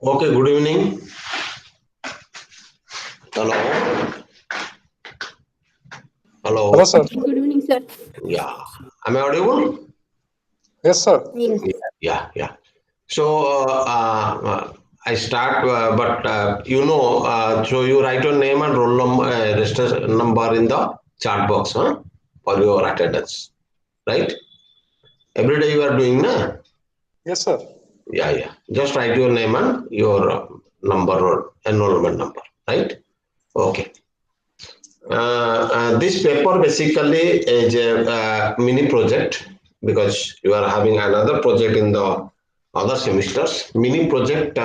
Okay, good evening. Hello. Hello. Hello, sir. Good evening, sir. Yeah. Am I audible? Yes, sir. Yes. Yeah. So I start, but so you write your name and roll number, register number in the chat box, huh? For your attendance, right? Every day you are doing, na? Yes, sir. Yeah. Just write your name and your number or enrollment number, right? Okay. This paper basically is a mini project because you are having another project in the other semesters. Mini project,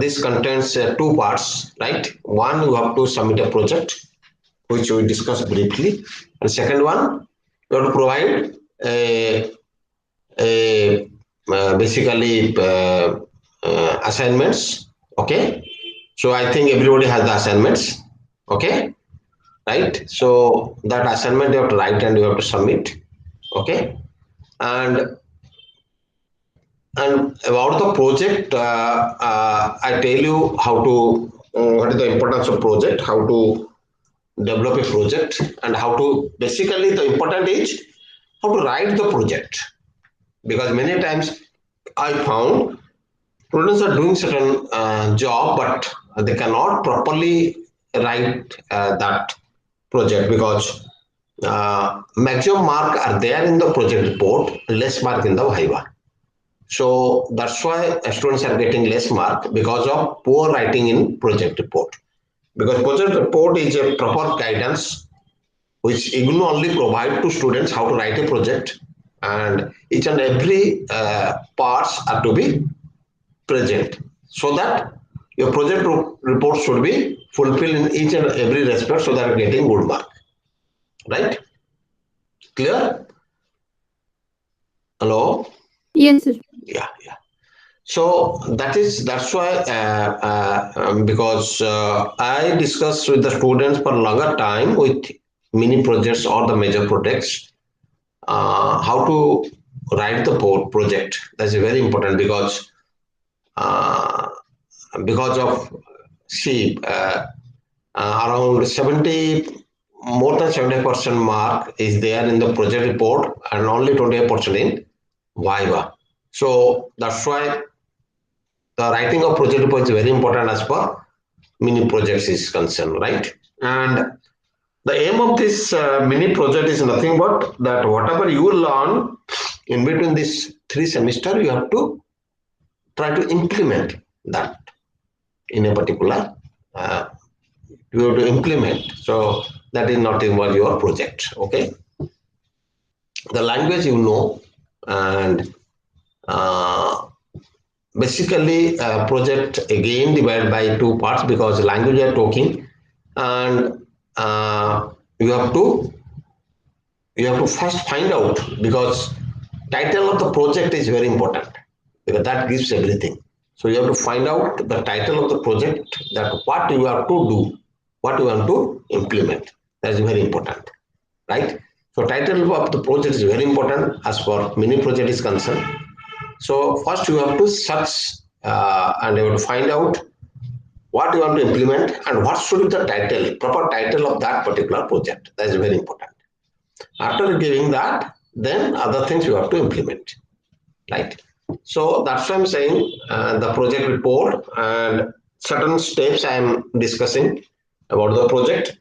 this contains two parts, right? One, you have to submit a project, which we discussed briefly. And second one, you have to provide a basically assignments, okay? So I think everybody has the assignments, okay? Right? So that assignment you have to write and you have to submit, okay? And about the project, I tell you how to what is the importance of project, how to develop a project, and how to basically the important is how to write the project, because many times I found students are doing certain job, but they cannot properly write that project because maximum mark are there in the project report, less mark in the viva. So that's why students are getting less mark because of poor writing in project report. Because project report is a proper guidance which IGNOU only provide to students how to write a project, and each and every parts are to be present so that your project report should be fulfilled in each and every respect so that you're getting good mark. Right? Clear? Hello? Yes, sir. Yeah. So that's why because I discuss with the students for longer time with mini projects or the major projects how to write the project. That's very important uh, because of see around 70, more than 70% mark is there in the project report and only 28% in viva. So that's why the writing of project report is very important as per mini projects is concerned, right? And the aim of this mini project is nothing but that whatever you learn in between these 3 semesters, you have to try to implement that in a particular uh, you have to implement. So that is not involve your project. Okay, the language and uh, basically project again divided by two parts because language you are talking, and you have to first find out because title of the project is very important because that gives everything. So you have to find out the title of the project, that what you have to do, what you want to implement. That is very important, right? So title of the project is very important as far mini project is concerned. So first you have to search and you have to find out what you want to implement and what should be the title, proper title of that particular project. That is very important. After giving that, then other things you have to implement, right? So that's why I'm saying the project report and certain steps I am discussing about the project.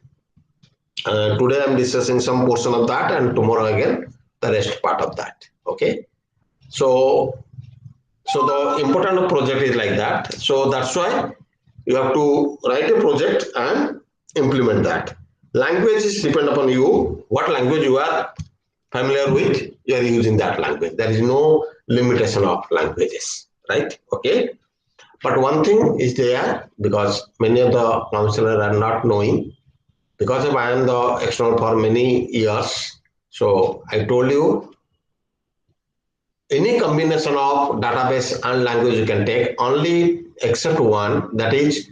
Today I'm discussing some portion of that, and tomorrow again the rest part of that. Okay. So the important of project is like that. So that's why you have to write a project and implement that. Language is depend upon you. What language you are familiar with, you are using that language. There is no limitation of languages, right? Okay. But one thing is there because many of the counselors are not knowing because of I am the external for many years. So I told you any combination of database and language you can take, only except one, that is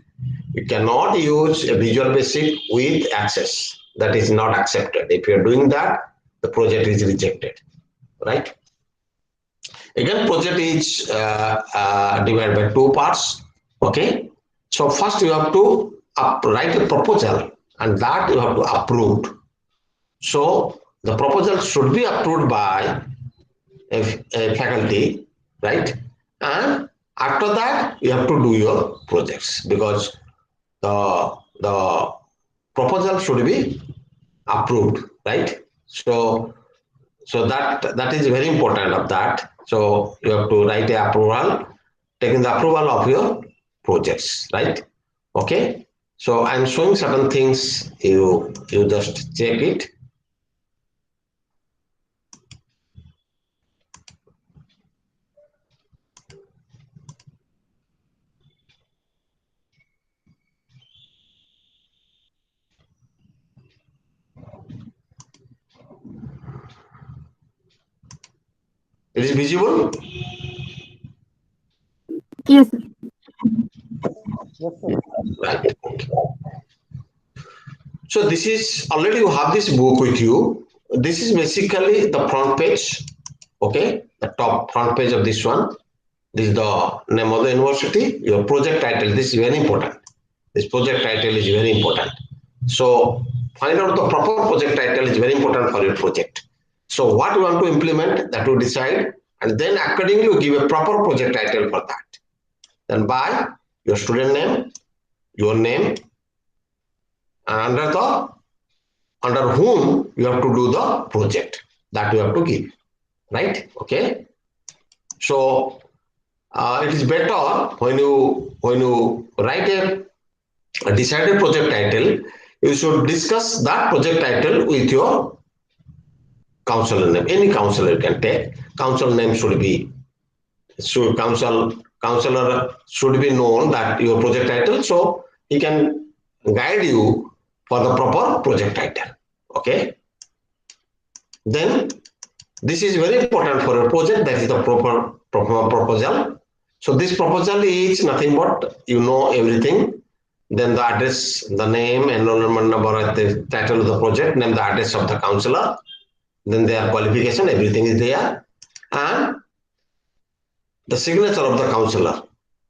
you cannot use a Visual Basic with Access. That is not accepted. If you are doing that, the project is rejected, right? Again, project is divided by two parts. Okay. So first you have to write a proposal, and that you have to approve. So the proposal should be approved by a faculty, right? And after that, you have to do your projects, because the proposal should be approved, right? So that is very important of that. So you have to write a approval, taking the approval of your projects, right? Okay. So I'm showing certain things. You just check it. It is visible. Yes, sir. Yes, sir. Right. So this is already you have this book with you. This is basically the front page. Okay, the top front page of this one. This is the name of the university. Your project title. This is very important. This project title is very important. So find out the proper project title is very important for your project. So what you want to implement, that you decide, and then accordingly you give a proper project title for that. Then by your student name, your name, and under whom you have to do the project, that you have to give, right? Okay. So it is better when you write a decided project title, you should discuss that project title with your counselor name. Any counselor you can take. Counsel name should counselor should be known that your project title, so he can guide you for the proper project title. Okay. Then this is very important for a project. That is the proper proposal. So this proposal is nothing but everything. Then the address, the name, enrollment number, the title of the project, name, the address of the counselor, then their qualification, everything is there, and the signature of the counselor.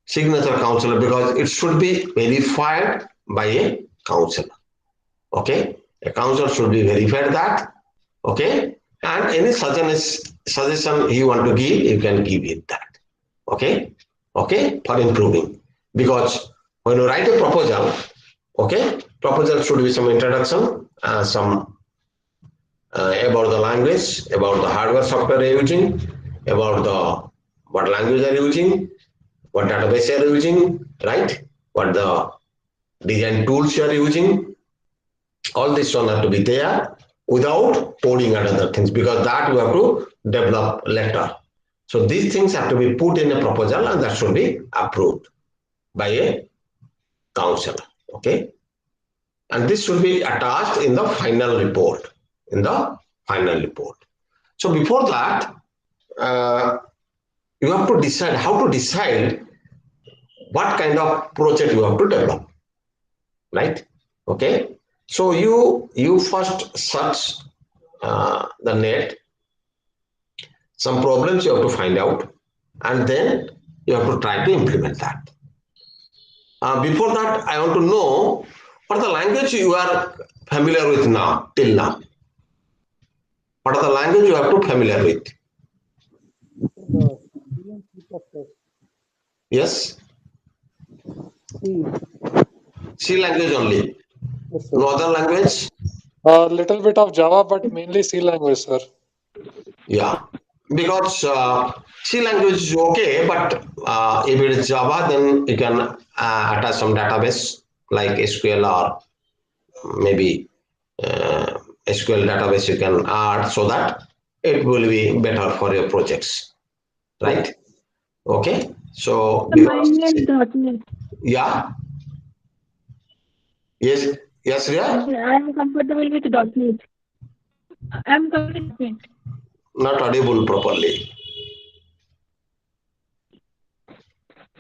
Signature counselor, because it should be verified by a counselor. Okay, a counselor should be verified that. Okay, and any suggestion you want to give, you can give it that. Okay, okay, for improving. Because when you write a proposal, okay, proposal should be some introduction, some about the language, about the hardware software you're using, about the what language are you using, what database you are using, right? What the design tools you are using. All this one have to be there without coding and other things, because that you have to develop later. So these things have to be put in a proposal, and that should be approved by a counselor. Okay. And this should be attached in the final report. In the final report. So before that, you have to decide how to decide what kind of project you have to develop, right? Okay. So you first search the net, some problems you have to find out, and then you have to try to implement that. Before that, I want to know what the language you are familiar with now, till now. What are the language you have to familiar with? Yes? C language only. Yes, sir. No other language? A little bit of Java, but mainly C language, sir. Yeah. Because C language is okay, but if it is Java, then you can attach some database like SQL, or maybe SQL database you can add, so that it will be better for your projects, right? Okay. So because Mine is .NET. yeah, yes, Riya, I am comfortable with .NET. I am comfortable with .NET. not audible properly.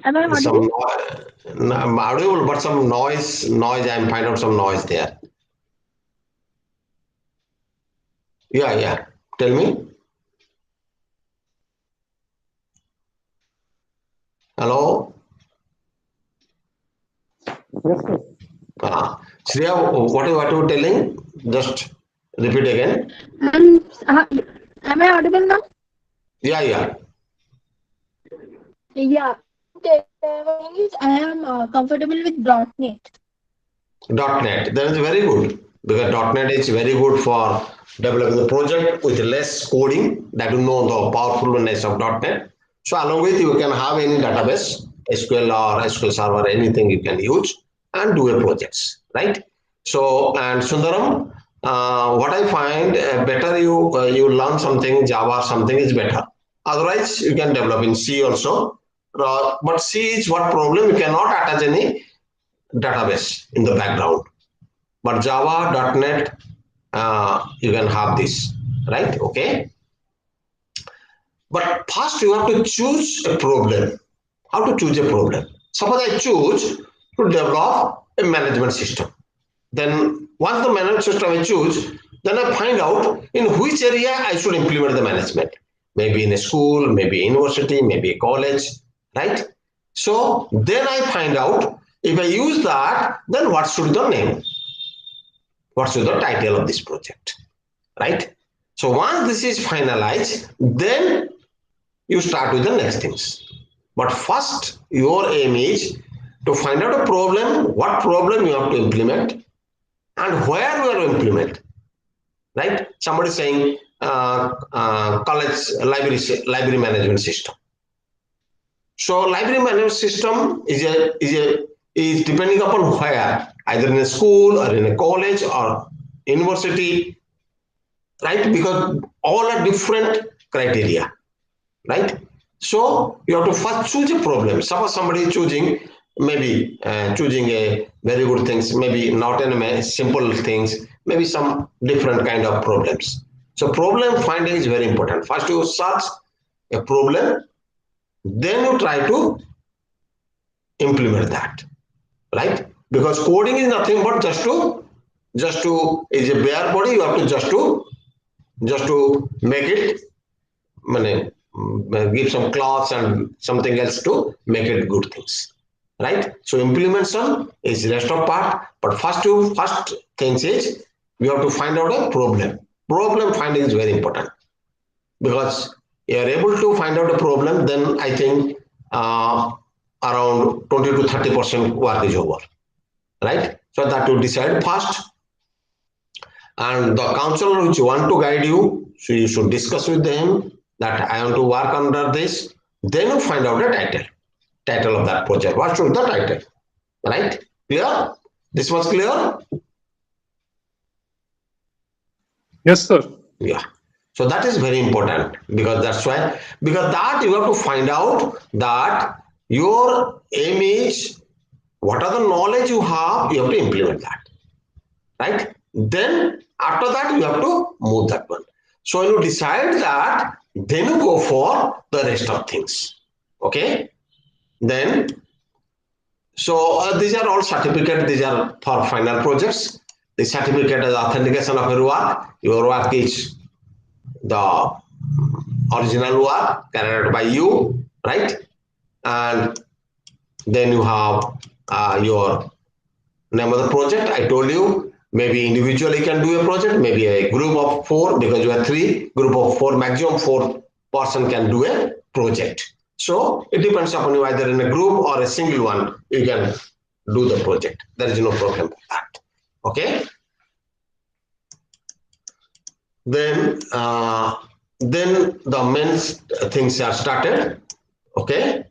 Am I Some audible? audible, but some noise. I'm find out some noise there. Yeah. Tell me. Hello? Yes, sir. Shreya, what are you telling? Just repeat again. Am I audible now? Yeah. Yeah. Thing is, I am comfortable with .NET. .NET. That is very good because .NET is very good for developing the project with less coding that you know the powerfulness of .NET. So along with you can have any database, SQL or SQL Server, anything you can use and do a projects, right? So and Sundaram, what I find better you learn something Java or something is better. Otherwise you can develop in C also. But C is what problem you cannot attach any database in the background. But Java, .NET, you can have this, right? Okay. But first you have to choose a problem. How to choose a problem? Suppose I choose to develop a management system. Then once the management system I choose, then I find out in which area I should implement the management. Maybe in a school, maybe a university, maybe a college, right? So then I find out if I use that, then what should the name? What should the title of this project, right? So once this is finalized, then you start with the next things. But first, your aim is to find out a problem, what problem you have to implement, and where you are to implement, right? Somebody saying college library management system. So library management system is depending upon where, either in a school or in a college or university, right? Because all are different criteria, right? So you have to first choose a problem. Suppose somebody is choosing maybe choosing a very good things, maybe not in simple things, maybe some different kind of problems. So problem finding is very important. First you search a problem, then you try to implement that, right? Because coding is nothing but just to is a bare body. You have to just to make it, give some class and something else to make it good things, right? So implementation is rest of part, but first things is we have to find out a problem finding is very important, because you are able to find out a problem, then I think around 20 to 30% work is over, right? So that you decide first, and the counselor which want to guide you, so you should discuss with them that I want to work under this. Then you find out the title of that project. What should the title, right? Clear? This was clear? Yes, sir. Yeah. So that is very important, because that's why, because that you have to find out that your aim is what are the knowledge you have to implement that, right? Then after that you have to move that one. So you decide that, then you go for the rest of things. Okay. Then so these are all certificate. These are for final projects. The certificate is authentication of your work. Your work is the original work carried by you, right? And then you have your name of the project. I told you, maybe individually can do a project, maybe a group of 4, because you have 3, group of 4, maximum 4 person can do a project. So it depends upon you, either in a group or a single one, you can do the project. There is no problem with that. Okay. Then the main things are started. Okay.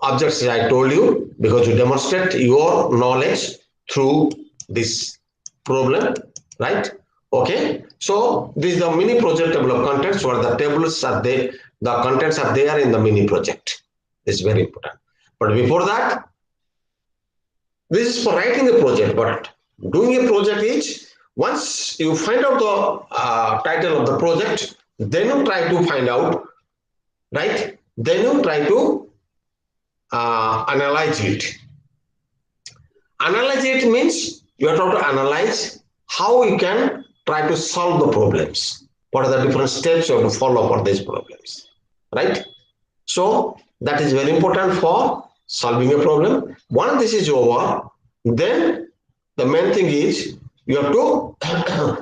Objects I told you, because you demonstrate your knowledge through this problem, right? Okay. So this is the mini project table of contents, where the tables are there, the contents are there in the mini project. This is very important. But before that, this is for writing the project, but doing a project is, once you find out the title of the project, then you try to find out, right? Then you try to analyze it. Analyze it means you have to analyze how you can try to solve the problems. What are the different steps you have to follow for these problems, right? So That is very important for solving a problem. Once this is over, then the main thing is you have to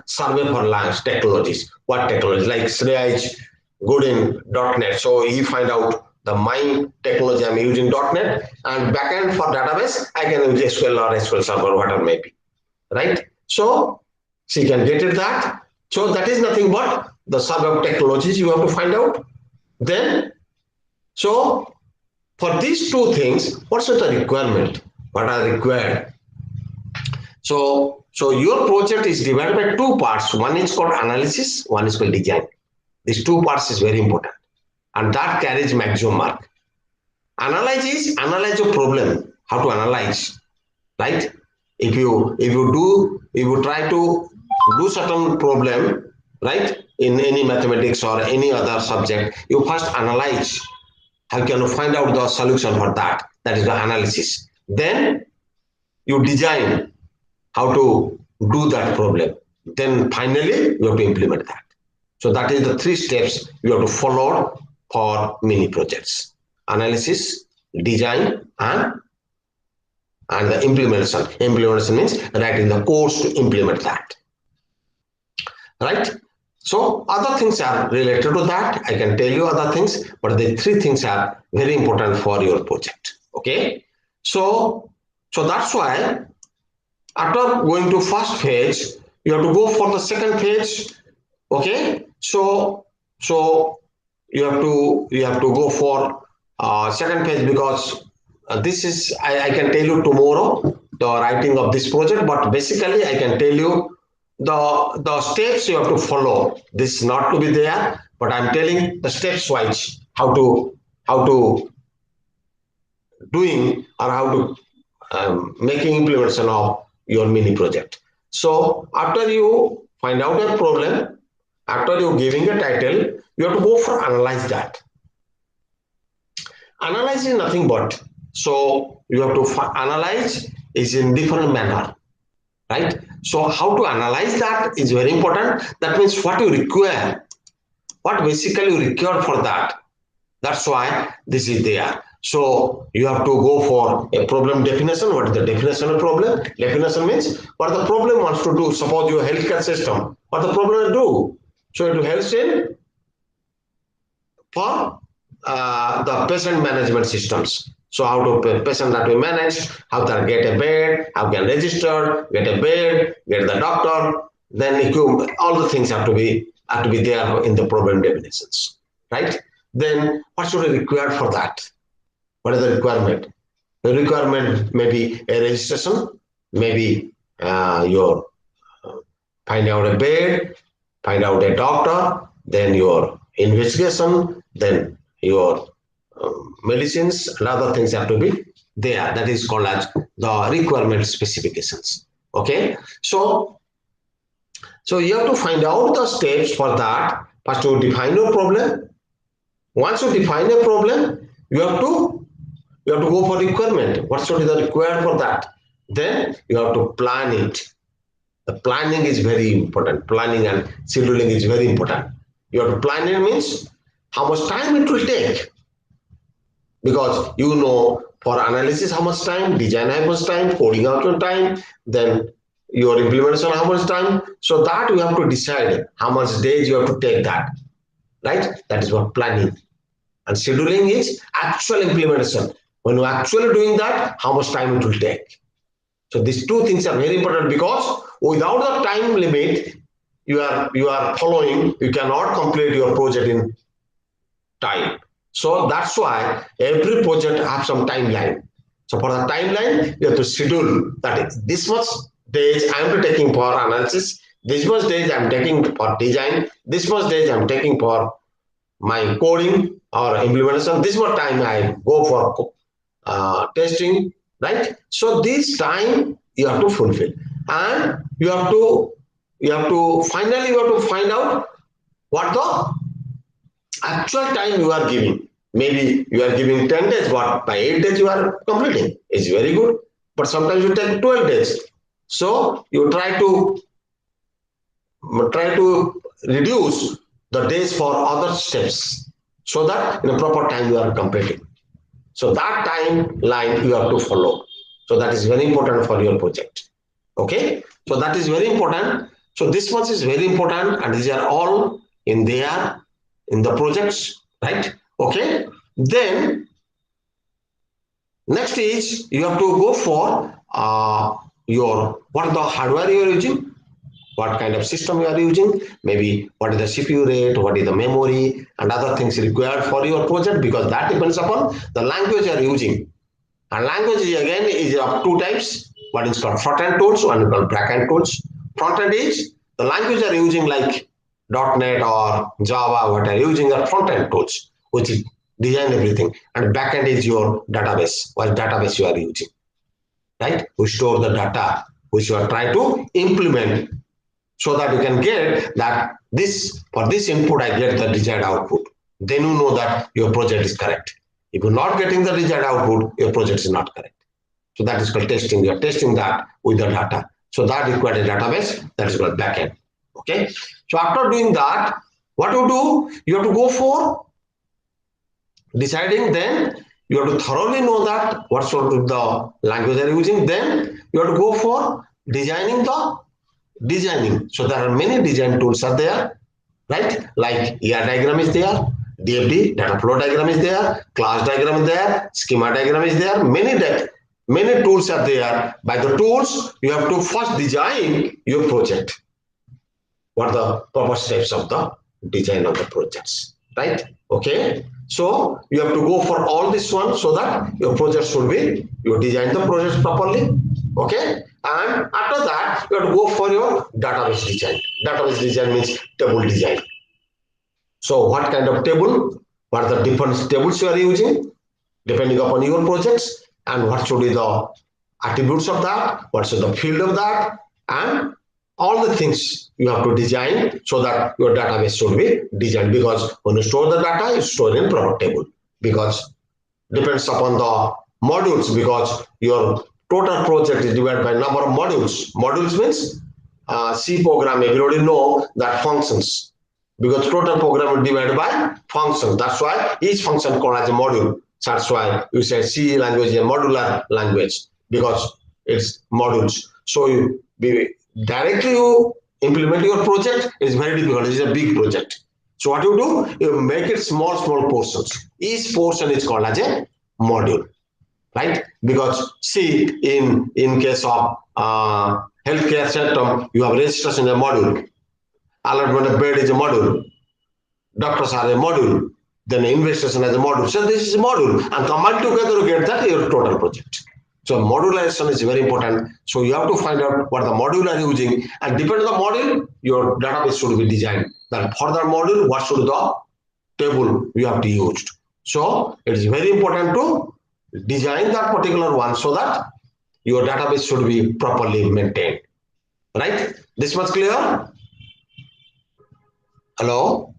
survey for language technologies. What technologies? Like Shreya is good in .NET, so he find out the my technology I'm using .NET, and backend for database I can use SQL or SQL Server, whatever may be, right? So she can get it that. So that is nothing but the survey of technologies you have to find out. Then, so for these two things, what's the requirement? What are required? So your project is divided by two parts. One is called analysis, one is called design. These two parts is very important, and that carries maximum mark. Analyze is analyze a problem, how to analyze, right? If you try to do certain problem, right, in any mathematics or any other subject, you first analyze. How can you find out the solution for that? That is the analysis. Then you design how to do that problem. Then finally, you have to implement that. So that is the three steps you have to follow for mini projects: analysis, design, and the implementation. Implementation means writing the course to implement that. Right? So other things are related to that. I can tell you other things, but the three things are very important for your project. Okay. So that's why after going to first phase, you have to go for the second phase. Okay. So you have to go for second phase, because this is I can tell you tomorrow the writing of this project, but basically I can tell you the steps you have to follow. This is not to be there, but I'm telling the steps wise how to doing, or how to making implementation of your mini project. So after you find out a problem, after you giving a title, you have to go for analyze that. Analyze is nothing but, so you have to analyze is in different manner, right? So how to analyze that is very important. That means what you require, what basically you require for that. That's why this is there. So you have to go for a problem definition. What is the definition of problem? Definition means what the problem wants to do. Suppose your healthcare system, what the problem will do. So it will help in for the patient management systems. So how to patient that we manage, how to get a bed, how can register, get a bed, get the doctor, then all the things have to be there in the problem definitions, right? Then what should be required for that? What is the requirement? The requirement may be a registration, maybe your find out a bed, find out a doctor, then your investigation, then your medicines and other things have to be there. That is called as the requirement specifications. Okay, so you have to find out the steps for that. First, to define your problem. Once you define a problem, you have to go for requirement. What should be required for that? Then you have to plan it. The planning is very important. Planning and scheduling is very important. You have to plan it means how much time it will take. Because you know for analysis how much time, design how much time, coding out your time, then your implementation how much time. So that you have to decide how much days you have to take that. Right? That is what planning. And scheduling is actual implementation. When you're actually doing that, how much time it will take. So these two things are very important, because without the time limit you are following, you cannot complete your project in time. So that's why every project has some timeline. So for the timeline, you have to schedule that this much days I am taking for analysis, this much days I am taking for design, this much days I am taking for my coding or implementation, this much time I go for testing, right? So this time you have to fulfill, and you have to finally find out what the actual time you are giving. Maybe you are giving 10 days, but by 8 days you are completing. It's very good, but sometimes you take 12 days. So you try to reduce the days for other steps, so that in a proper time you are completing. So that timeline you have to follow. So that is very important for your project. Okay. So that is very important. So this much is very important, and these are all in there in the projects, right? Okay. Then next is you have to go for your what the hardware you are using, what kind of system you are using, maybe what is the CPU rate, what is the memory, and other things required for your project, because that depends upon the language you are using. And language again is of two types. One is called front-end tools, one is called back-end tools. Front-end is the language you are using like .NET or Java, what are using are front-end tools, which is design everything. And back-end is your database, what database you are using, right? We store the data which you are trying to implement, so that you can get that this, for this input I get the desired output. Then you know that your project is correct. If you're not getting the desired output, your project is not correct. So that is called testing. You're testing that with the data. So that requires a database, that is called backend. Okay. So after doing that, what you do, you have to go for deciding, then you have to thoroughly know that what sort of the language are using. Then you have to go for designing. So there are many design tools are there, right? Like ER diagram is there, DFD, data flow diagram is there, class diagram is there, schema diagram is there. Many tools are there. By the tools, you have to first design your project. What are the proper steps of the design of the projects, right? Okay. So you have to go for all this one, so that your project should be, you design the project properly. Okay. And after that, you have to go for your database design. Database design means table design. So what kind of table, what are the different tables you are using, depending upon your projects, and what should be the attributes of that, what should the field of that, and all the things you have to design, so that your database should be designed. Because when you store the data, you store in proper table, because depends upon the modules, because your total project is divided by number of modules. Modules means C program, everybody know that functions, because total program is divided by functions. That's why each function called as a module. That's why you say C language is a modular language, because it's modules. So directly you implement your project is very difficult. It's a big project. So what you do, you make it small portions. Each portion is called as a module, right? Because see, in case of healthcare sector, you have registration in a module, allotment of bed is a module, doctors are a module, then investigation as a module. So this is a module, and combined together you get that your total project. So modularization is very important. So you have to find out what the module are using, and depending on the module, your database should be designed. Then for that module, what should the table you have to use. So it is very important to design that particular one, so that your database should be properly maintained. Right? This much clear? Hello?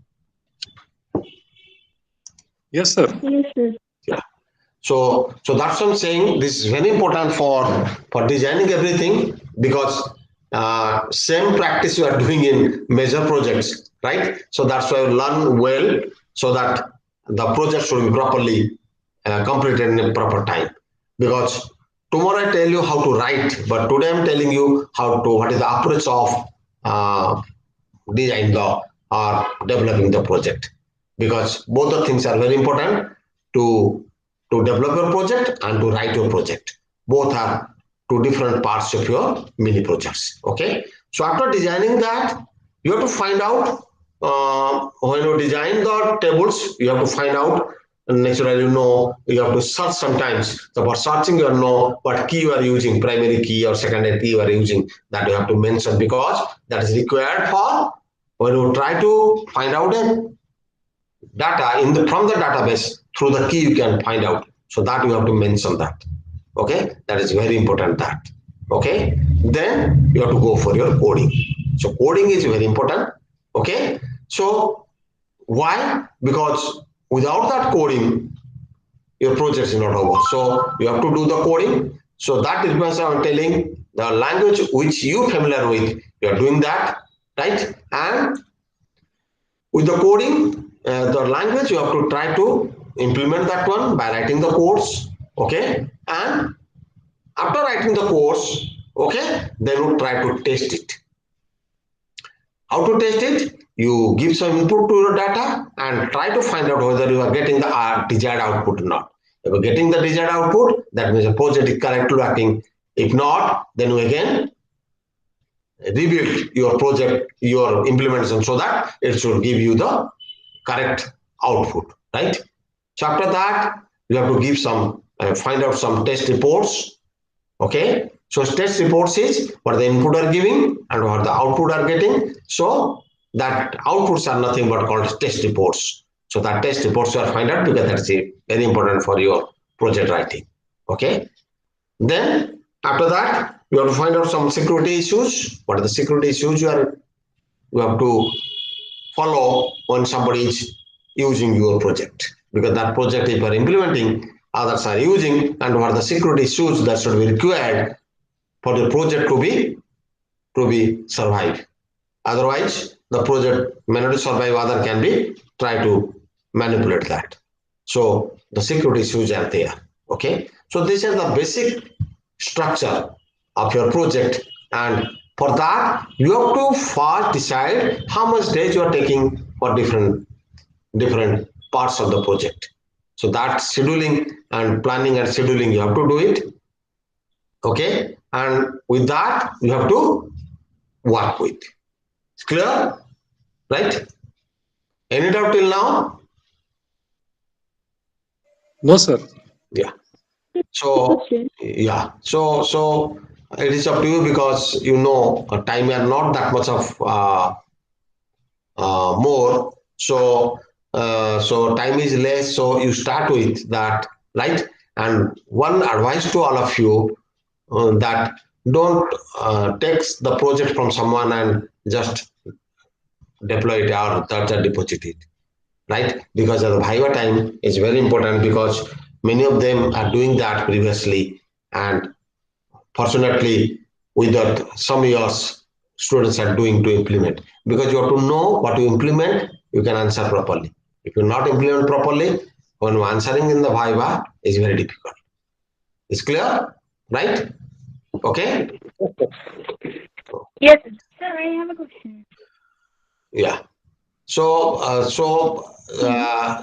Yes, sir. Yes, sir. Yeah. So that's what I'm saying. This is very important for designing everything, because same practice you are doing in major projects, right? So that's why you learn well, so that the project should be properly completed in a proper time. Because tomorrow I tell you how to write, but today I'm telling you what is the approach of design or developing the project, because both the things are very important to develop your project and to write your project. Both are two different parts of your mini projects. Okay. So after designing that, you have to find out when you design the tables, you have to find out naturally, you have to search sometimes. So for searching, you know what key you are using, primary key or secondary key you are using, that you have to mention, because that is required for when you try to find out a data from the database. Through the key you can find out, so that you have to mention that. Okay, that is very important. That okay, then you have to go for your coding. So coding is very important. Okay, so why? Because without that coding, your project is not over. So you have to do the coding. So that is why I'm telling the language which you familiar with, you are doing that, right? And with the coding, the language, you have to try to implement that one by writing the codes, okay, and after writing the codes, okay, then you try to test it. How to test it? You give some input to your data and try to find out whether you are getting the desired output or not. If you're getting the desired output, that means the project is correctly working. If not, then you again rebuild your project, your implementation, so that it should give you the correct output, right? So after that, you have to give some, find out some test reports, okay? So test reports is what the input are giving and what the output are getting. So that outputs are nothing but called test reports. So that test reports you are find out because that's very important for your project writing, okay? Then after that, you have to find out some security issues. What are the security issues you have to follow when somebody is using your project? Because that project if you are implementing, others are using, and what are the security issues that should be required for the project to be survive. Otherwise, the project may not survive, other can be try to manipulate that. So the security issues are there. Okay. So this is the basic structure of your project, and for that you have to first decide how much days you are taking for different parts of the project. So that scheduling and planning and scheduling you have to do it. Okay, and with that you have to work with. It's clear, right? Any doubt till now? No, sir. Yeah. So yeah, so it is up to you because you know time are not that much of more. So time is less. So you start with that, right? And one advice to all of you that don't take the project from someone and just deploy it or deposit it, right? Because the Viva time is very important because many of them are doing that previously, and fortunately, with that, some years students are doing to implement because you have to know what you implement, you can answer properly. If you not implement properly, when answering in the Viva is very difficult. It's clear, right? Okay. Yes, sir, I have a question. Yeah.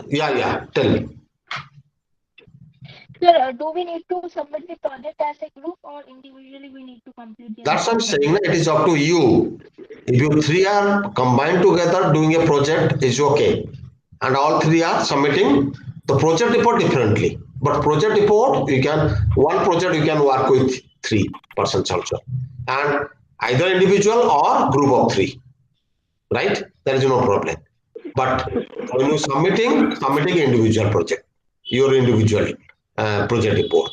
Yeah. Tell me. Sir, do we need to submit the project as a group or individually we need to complete the That's what I'm assignment? saying. It is up to you. If you three are combined together doing a project, is okay. And all three are submitting the project report differently. But project report, you can, one project you can work with 3% also. And either individual or group of three, right? There is no problem. But when you submitting individual project, your individual project report,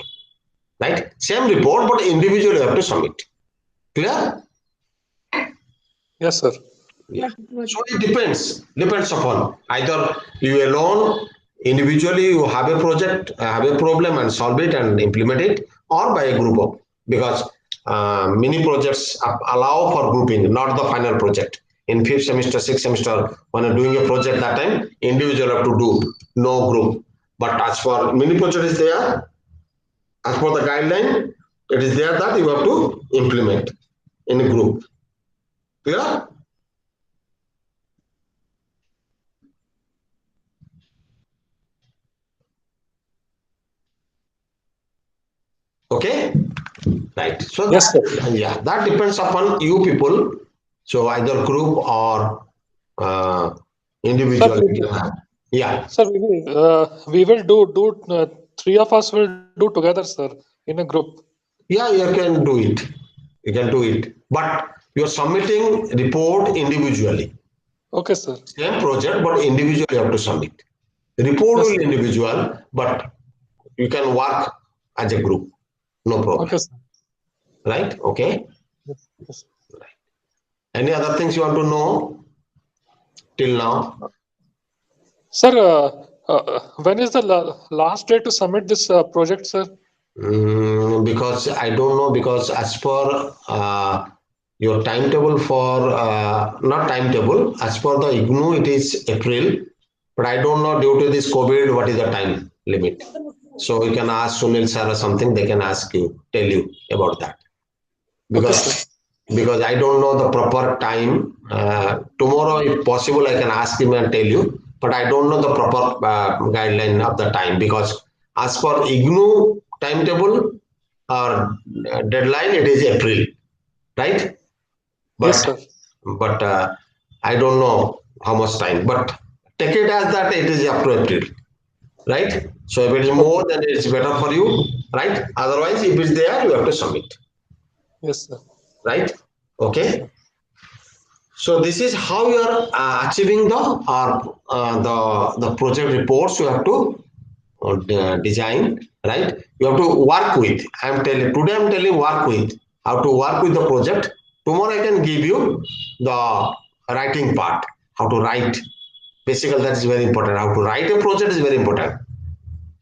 right? Same report, but individually you have to submit. Clear? Yes, sir. Yeah. So it depends upon either you alone, individually you have a project, have a problem and solve it and implement it, or by a group of, because many projects allow for grouping, not the final project. In fifth semester, sixth semester, when you're doing a project that time, individual have to do, no group. But as for many project is there, as per the guideline, it is there that you have to implement in a group. Clear? Okay, right. So Yes, that, sir. yeah, that depends upon you people. So either group or Sir, individual. we, Yeah, sir, we will do three of us will do together, sir, in a group. yeah, you can do it. You can do it, but you're submitting report individually. Okay, sir. Same project, but individually you have to submit. Report Yes, will sir. individual, but you can work as a group. No problem. Okay, sir. Right? Okay. Yes, yes. Any other things you want to know till now? Sir, when is the last day to submit this project, sir? Because I don't know, because as per your timetable for not timetable, as per the IGNOU it is April, But I don't know due to this COVID, what is the time limit. So you can ask Sunil sir or something, they can tell you about that. Because I don't know the proper time. Tomorrow, if possible, I can ask him and tell you, but I don't know the proper guideline of the time, because as per IGNU timetable or deadline, it is April, right? Yes, But sir. I don't know how much time. But take it as that it is up to April, right? So if it is more, Okay. then it's better for you, right? Otherwise, if it's there, you have to submit, Yes, sir. right? Yes, Okay. sir. So this is how you are achieving the project reports you have to design, right? You have to work with. Today I'm telling work with, how to work with the project. Tomorrow I can give you the writing part, how to write. Basically, that is very important. How to write a project is very important.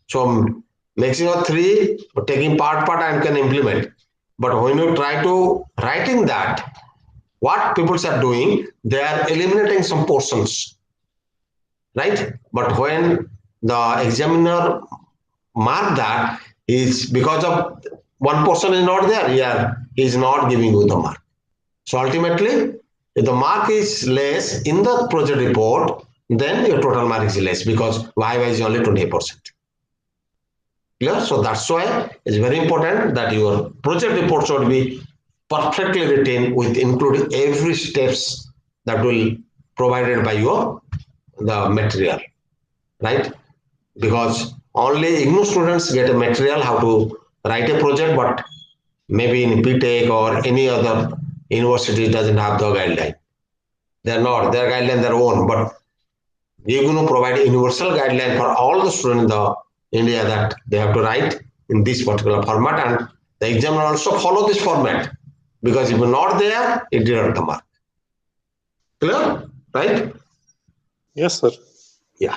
So maximum three, taking part I can implement. But when you try to writing that, what people are doing, they are eliminating some portions, right? But when the examiner mark that, is because of one portion is not there, yeah, he is not giving you the mark. So ultimately, if the mark is less in the project report, then your total mark is less, because y is only 20%. Clear? So that's why it's very important that your project report should be perfectly written with including every steps that will provided by your the material, right? Because only IGNOU students get a material how to write a project, but maybe in PTech or any other university doesn't have the guideline. They're not, their guideline their own, but IGNOU provide a universal guideline for all the students in the India that they have to write in this particular format, and the examiner also follow this format, because if you're not there, it didn't come up. Clear? Right? Yes, sir. Yeah.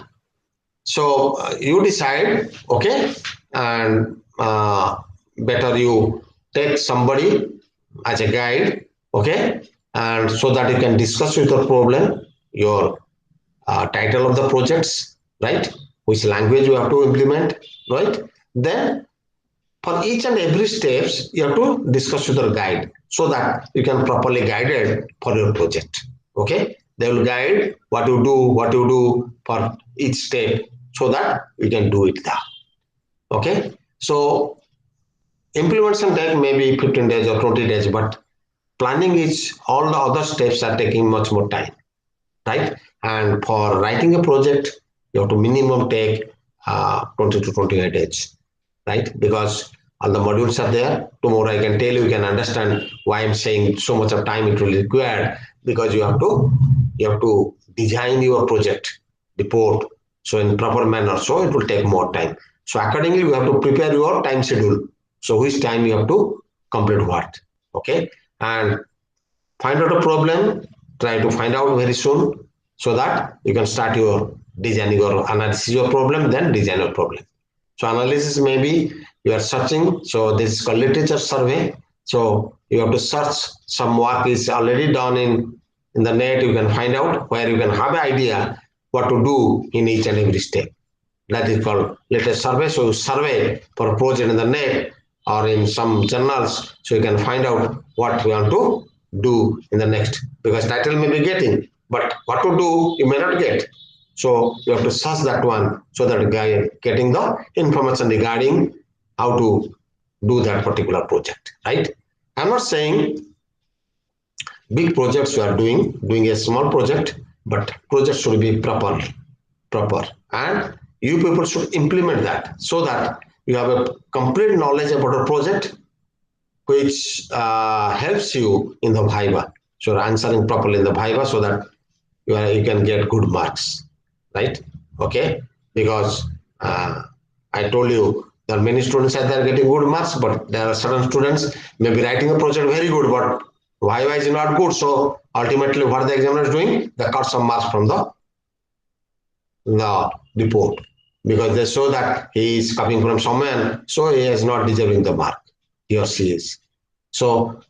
So you decide, okay, and better you take somebody as a guide, okay, and so that you can discuss with your problem, your title of the projects, right? Which language you have to implement, right? Then for each and every steps, you have to discuss with your guide so that you can properly guide it for your project. Okay, they will guide what you do for each step so that you can do it there. Okay, so implementation take maybe 15 days or 20 days, but planning is all the other steps are taking much more time, right? And for writing a project, you have to minimum take 20 to 28 days, right? Because all the modules are there. Tomorrow I can tell you, you can understand why I'm saying so much of time it will require, because you have to design your project report so in proper manner. So it will take more time. So accordingly, you have to prepare your time schedule. So which time you have to complete what, okay? And find out a problem, try to find out very soon so that you can start your designing or analysis your problem, then design your problem. So analysis maybe you are searching. So this is called literature survey. So you have to search, some work is already done in the net. You can find out where you can have an idea what to do in each and every step. That is called literature survey. So you survey for a project in the net or in some journals, so you can find out what we want to do in the next. Because title may be getting, but what to do you may not get. So you have to search that one so that guy getting the information regarding how to do that particular project, right? I'm not saying big projects you are doing a small project, but project should be proper, and you people should implement that so that you have a complete knowledge about a project, which helps you in the Viva. So you're answering properly in the Viva so that you can get good marks, right? Okay, because I told you there are many students out there getting good marks, but there are certain students maybe writing a project very good, but Viva is not good. So ultimately, what the examiner is doing, they cut some marks from the report, because they show that he is coming from somewhere, so he is not deserving the mark, he or she is. So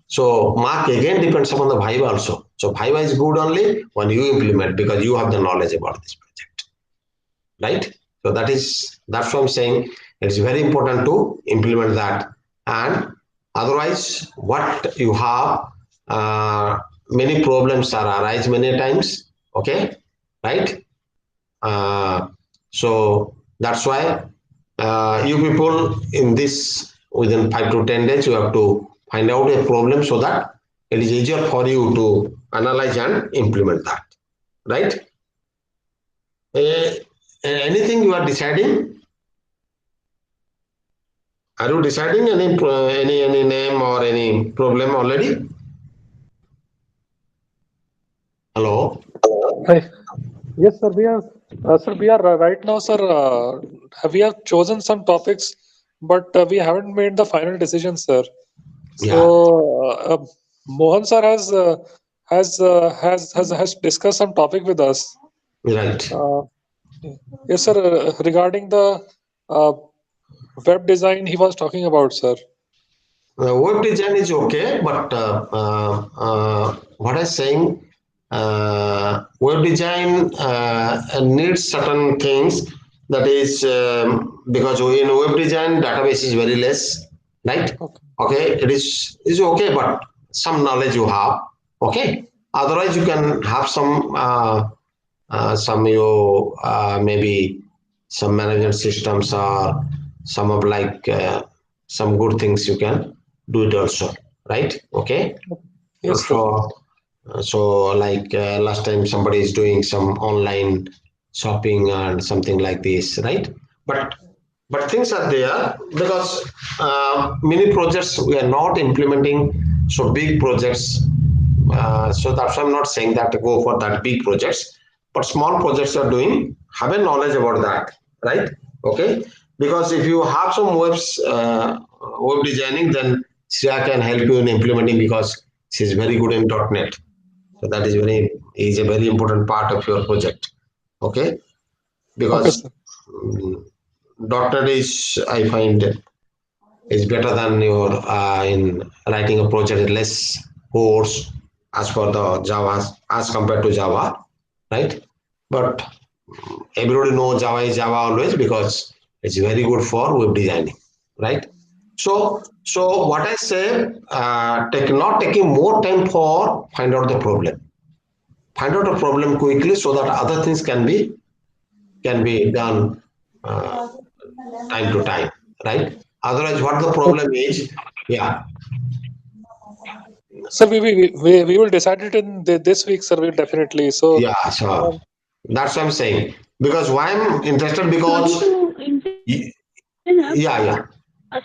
mark again depends upon the Viva also. So Viva is good only when you implement, because you have the knowledge about this project. right? So that's why I'm saying it's very important to implement that. And otherwise, what you have, many problems are arise many times. Okay, right? Uh, so that's why you people in this within 5 to 10 days you have to find out a problem so that it is easier for you to analyze and implement that, right? Uh, anything you are deciding? Are you deciding any name or any problem already? Hello. Hi. Yes, sir. We are right now, sir. We have chosen some topics, but we haven't made the final decision, sir. So Yeah. Mohan sir has discussed some topic with us. Right. Uh, yes, sir. Regarding the uh, web design, he was talking about, sir. Web design is okay, but what I'm saying, web design needs certain things. That is because in web design, database is very less, right? Okay. Okay, it is okay, but some knowledge you have, okay. Otherwise, you can have some you maybe some management systems or some of like some good things you can do it also, right? Okay. Yes, sir. So like last time somebody is doing some online shopping and something like this, right? but but things are there because many projects we are not implementing, so big projects, so that's why I'm not saying that to go for that big projects, but small projects are doing, have a knowledge about that, right? Okay, because if you have some web designing, then Shreya can help you in implementing because she's very good in .NET. So that is a very important part of your project. Okay, Okay, because sir. .NET is, I find, is better than your in writing a project less course as for the Java as compared to Java, right? But everybody knows Java is Java always because it's very good for web designing, right? So what I say, not taking more time for find out the problem, find out the problem quickly so that other things can be done uh, time to time, right? Otherwise, what the Okay. problem is, yeah, Sir, we will decide it in this week, sir. We'll definitely. So, yeah, so um, that's what I'm saying. Because why I'm interested Sorry because, to interrupt. yeah, yeah.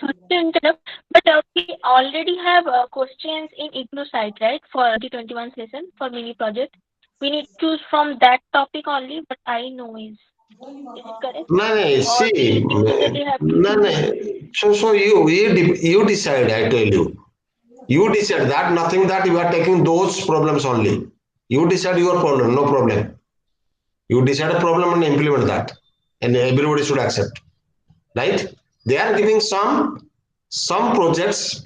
Sorry to interrupt, but we already have questions in IGNOU site, right, for 2021 session for mini project. We need to choose from that topic only, but I know is it correct? No, no, Or see, we individually have to no, no. choose? So you decide. I tell you, you decide that nothing that you are taking those problems only. You decide your problem, no problem. You decide a problem and implement that, and everybody should accept, right? They are giving some projects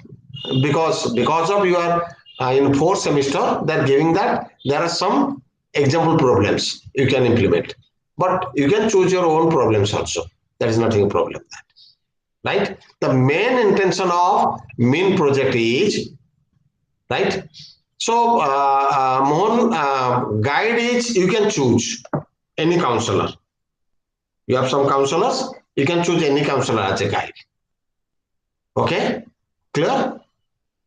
because of your in fourth semester they're giving that there are some example problems you can implement, but you can choose your own problems also. There is nothing a problem that, right? The main intention of main project is, right? So Mohan, guide is you can choose any counselor. You have some counselors, you can choose any counselor as a guide. Okay, clear?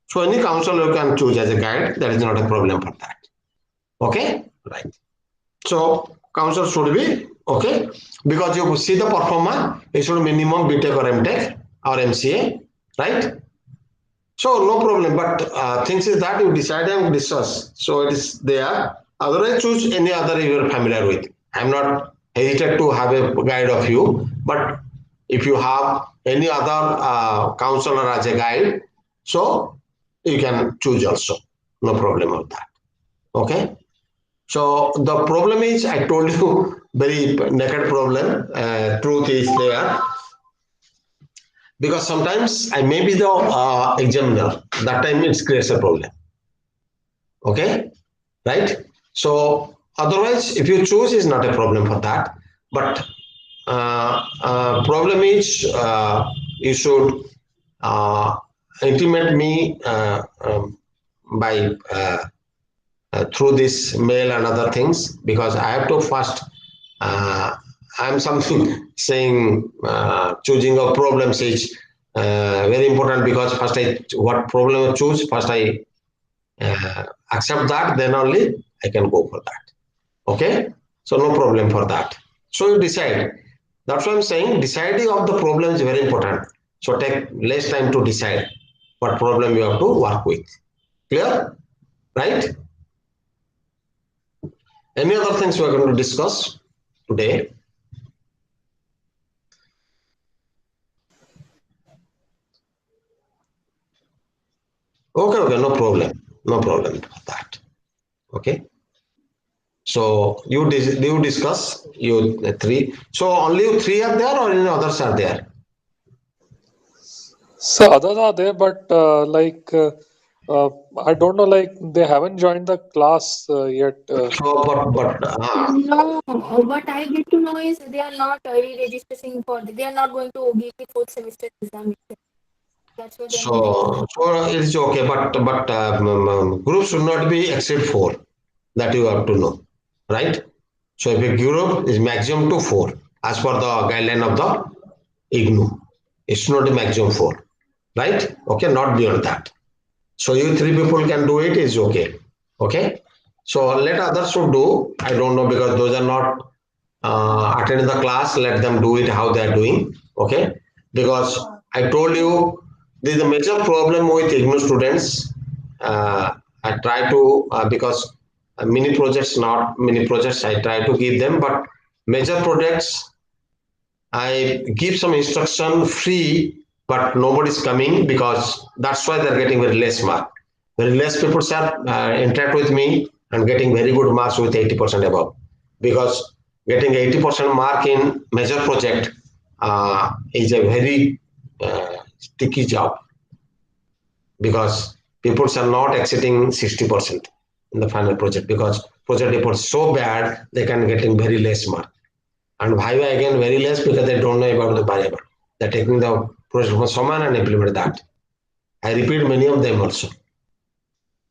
So any counselor you can choose as a guide. That is not a problem for that. Okay, right. So counselor should be okay because you see the performer. It should minimum BTech or MTech or MCA, right? So no problem. But things is that you decide and discuss. So it is there. Otherwise, choose any other you are familiar with. I'm not hesitant to have a guide of you, but if you have any other counselor as a guide, so you can choose also. No problem of that. Okay. So the problem is, I told you very naked problem. Truth is there because sometimes I may be the examiner. That time it creates a problem. Okay, right? So otherwise, if you choose, is not a problem for that. But problem is you should intimate me by through this mail and other things, because I have to first I'm something saying choosing of problems is very important, because first what problem I choose, first I accept that, then only I can go for that. Okay, so no problem for that. So you decide. That's why I'm saying deciding of the problem is very important. So take less time to decide what problem you have to work with. Clear? Right? Any other things we are going to discuss today? Okay, no problem. No problem with that. Okay. So you discuss you three. So only you three are there, or any others are there? So others are there, but I don't know, like they haven't joined the class yet. So, but No, what I get to know is they are not re-registering they are not going to give the fourth semester exam. That's what I'm getting to know. so it's okay, but groups should not be exceed 4. That you have to know, right? So if a group is maximum to 4, as per the guideline of the IGNU, it's not a maximum 4, right? Okay, not beyond that. So you 3 people can do it, is okay. Okay. So let others to do. I don't know, because those are not attending the class. Let them do it how they are doing. Okay. Because I told you there is a major problem with IGNU students. I try to because mini projects I try to give them, but major projects I give some instruction free, but nobody's coming, because that's why they're getting very less mark. Very less people are interact with me and getting very good marks with 80% above. Because getting 80% mark in major project is a very sticky job, because people are not exceeding 60% in the final project, because project report is so bad they can getting very less mark. And Viva again very less, because they don't know about the variable. They're taking the project from someone and implement that. I repeat many of them also,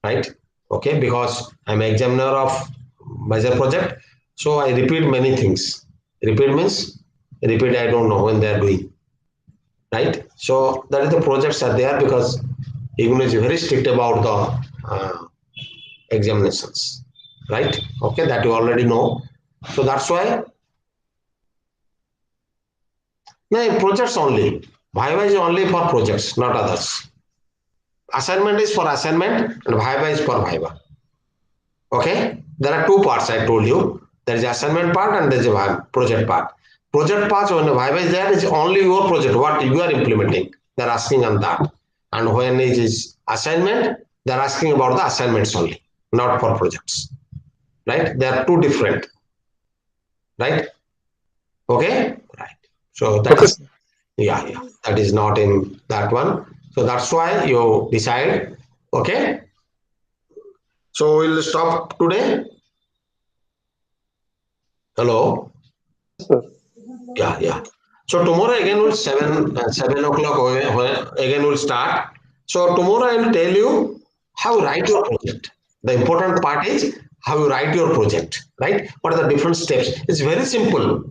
right? Okay, because I'm examiner of major project, so I repeat many things. Repeat means repeat. I don't know when they are doing, right? So that is the projects are there, because IGNU is very strict about the examinations, right? Okay, that you already know. So that's why. No, projects only. Viva is only for projects, not others. Assignment is for assignment and Viva is for Viva. Okay? There are two parts I told you. There is assignment part and there is a project part. Project part, when Viva is there, is only your project, what you are implementing. They are asking on that. And when it is assignment, they are asking about the assignments only, not for projects. Right? They are two different. Right? Okay? Right. So that Okay, is, yeah, that is not in that one. So that's why you decide. Okay. So we'll stop today. Hello. sir. Yeah. So tomorrow again will 7 o'clock again will start. So tomorrow I will tell you how you write your project. The important part is how you write your project, right? What are the different steps? It's very simple.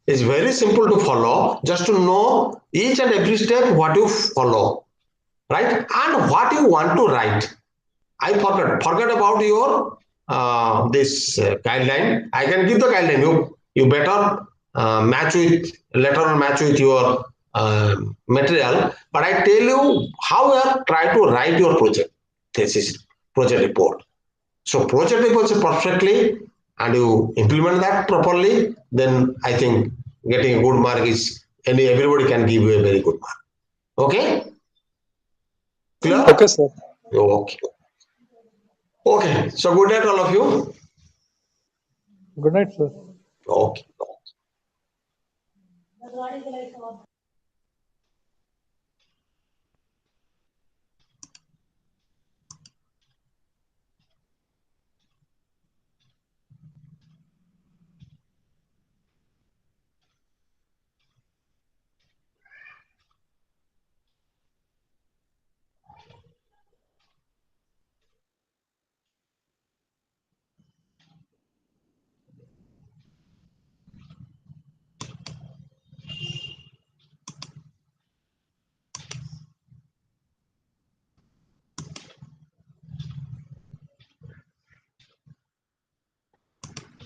It's very simple to follow. Just to know each and every step what you follow, right? And what you want to write. I forget about your this guideline. I can give the guideline. You better match with letter or match with your material. But I tell you how you try to write your project thesis, project report. So project report is perfectly, and you implement that properly. Then I think getting a good mark is everybody can give you a very good mark. Okay, clear? Okay, sir. Okay. Okay, so good night, all of you. Good night, sir. Okay.